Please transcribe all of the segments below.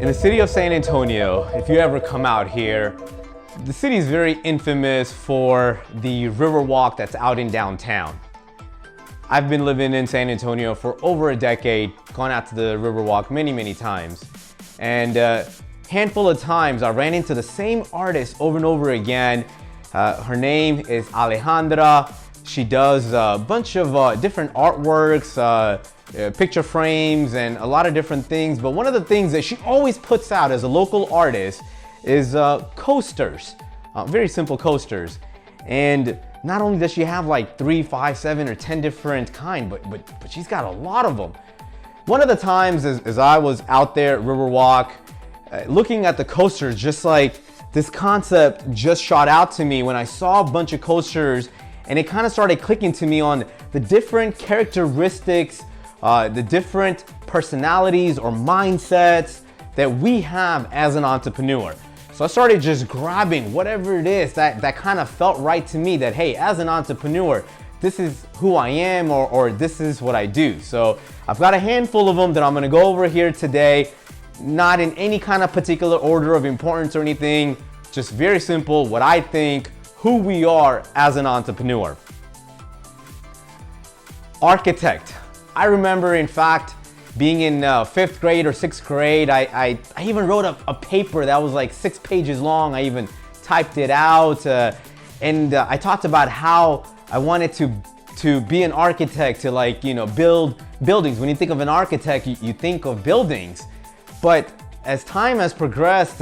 In the city of San Antonio, if you ever come out here, the city is very infamous for the Riverwalk that's out in downtown. I've been living in San Antonio for over a decade, gone out to the Riverwalk many times. And a handful of times I ran into the same artist over and over again. Her name is Alejandra. She does a bunch of different artworks, picture frames, and a lot of different things. But one of the things that she always puts out as a local artist is coasters, very simple coasters. And not only does she have like 3, 5, 7, or 10 different kind, but she's got a lot of them. One of the times as I was out there at Riverwalk, looking at the coasters, just like this concept just shot out to me when I saw a bunch of coasters, and it kind of started clicking to me on the different characteristics, the different personalities or mindsets that we have as an entrepreneur. So I started just grabbing whatever it is that kind of felt right to me, that hey, as an entrepreneur, this is who I am, or this is what I do. So I've got a handful of them that I'm gonna go over here today, not in any kind of particular order of importance or anything, just very simple, what I think, who we are as an entrepreneur. Architect. I remember, in fact, being in 5th grade or 6th grade, I even wrote a paper that was like 6 pages long. I even typed it out, and I talked about how I wanted to be an architect, to like, you know, build buildings. When you think of an architect, you think of buildings. But as time has progressed,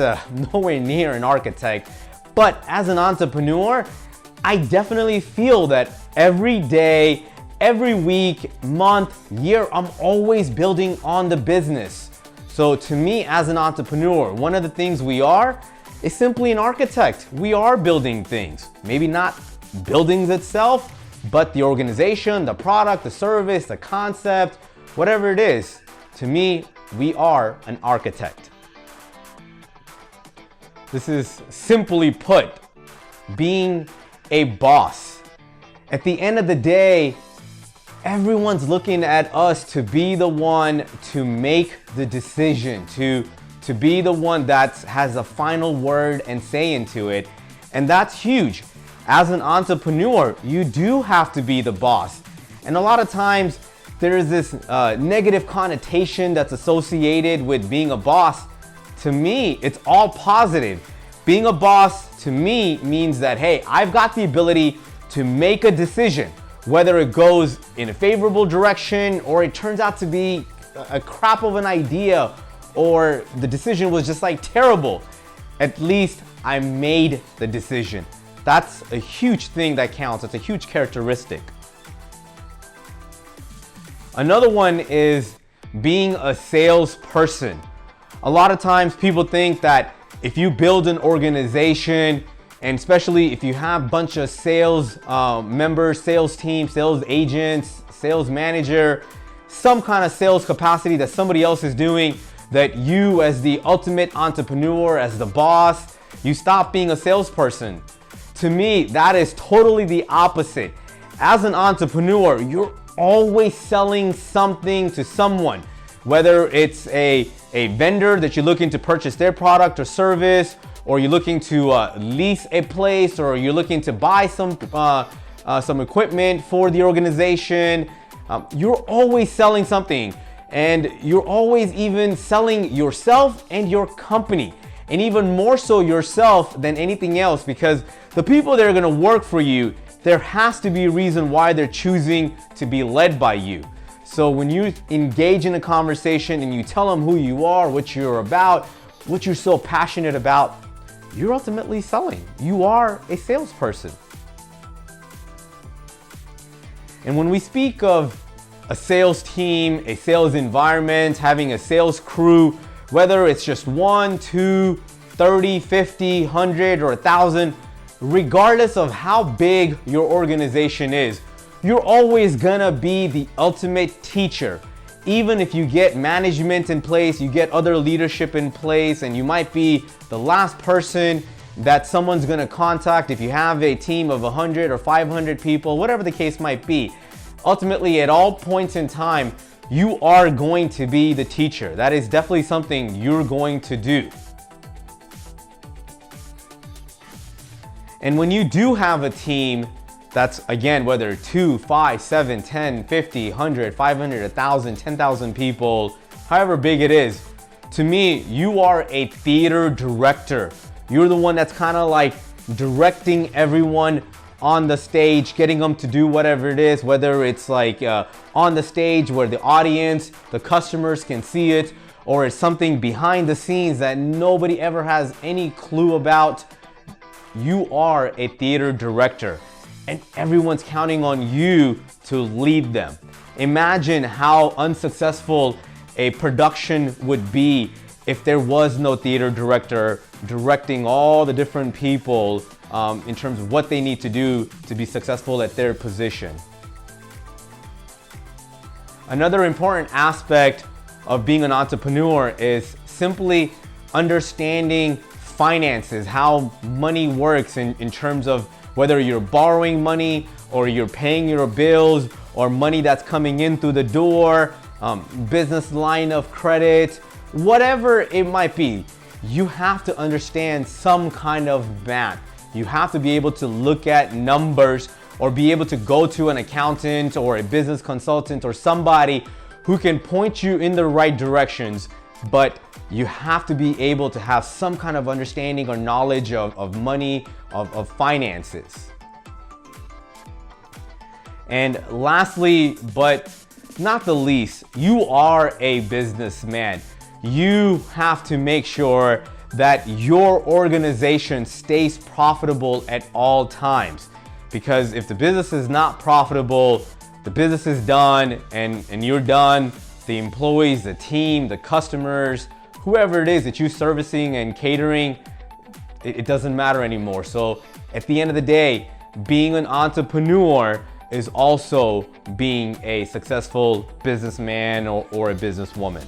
nowhere near an architect. But as an entrepreneur, I definitely feel that every day, every week, month, year, I'm always building on the business. So to me, as an entrepreneur, one of the things we are is simply an architect. We are building things. Maybe not buildings itself, but the organization, the product, the service, the concept, whatever it is. To me, we are an architect. This is simply put, being a boss. At the end of the day, everyone's looking at us to be the one to make the decision, to be the one that has a final word and say into it. And that's huge. As an entrepreneur, you do have to be the boss. And a lot of times there is this negative connotation that's associated with being a boss. To me, it's all positive. Being a boss to me means that, hey, I've got the ability to make a decision, whether it goes in a favorable direction or it turns out to be a crap of an idea, or the decision was just like terrible. At least I made the decision. That's a huge thing that counts. It's a huge characteristic. Another one is being a salesperson. A lot of times people think that if you build an organization, and especially if you have a bunch of sales members, sales team, sales agents, sales manager, some kind of sales capacity that somebody else is doing, that you as the ultimate entrepreneur, as the boss, you stop being a salesperson. To me, that is totally the opposite. As an entrepreneur, you're always selling something to someone, whether it's a vendor that you're looking to purchase their product or service, or you're looking to lease a place, or you're looking to buy some equipment for the organization. You're always selling something, and you're always even selling yourself and your company, and even more so yourself than anything else, because the people that are gonna work for you, there has to be a reason why they're choosing to be led by you. So when you engage in a conversation and you tell them who you are, what you're about, what you're so passionate about, you're ultimately selling. You are a salesperson. And when we speak of a sales team, a sales environment, having a sales crew, whether it's just 1, 2, 30, 50, 100, or 1,000, regardless of how big your organization is, you're always gonna be the ultimate teacher. Even if you get management in place, you get other leadership in place, and you might be the last person that someone's gonna contact if you have a team of 100 or 500 people, whatever the case might be. Ultimately, at all points in time, you are going to be the teacher. That is definitely something you're going to do. And when you do have a team that's, again, whether 2, 5, 7, 10, 50, 100, 500, 1,000, 10,000 people, however big it is, to me, you are a theater director. You're the one that's kind of like directing everyone on the stage, getting them to do whatever it is, whether it's like on the stage where the audience, the customers can see it, or it's something behind the scenes that nobody ever has any clue about. You are a theater director and everyone's counting on you to lead them. Imagine how unsuccessful a production would be if there was no theater director directing all the different people in terms of what they need to do to be successful at their position. Another important aspect of being an entrepreneur is simply understanding finances, how money works in terms of whether you're borrowing money or you're paying your bills or money that's coming in through the door, business line of credit, whatever it might be. You have to understand some kind of math. You have to be able to look at numbers or be able to go to an accountant or a business consultant or somebody who can point you in the right directions, but you have to be able to have some kind of understanding or knowledge of money, of finances. And lastly, but not the least, you are a businessman. You have to make sure that your organization stays profitable at all times. Because if the business is not profitable, the business is done and you're done. The employees, the team, the customers, whoever it is that you're servicing and catering, it doesn't matter anymore. So at the end of the day, being an entrepreneur is also being a successful businessman or a businesswoman.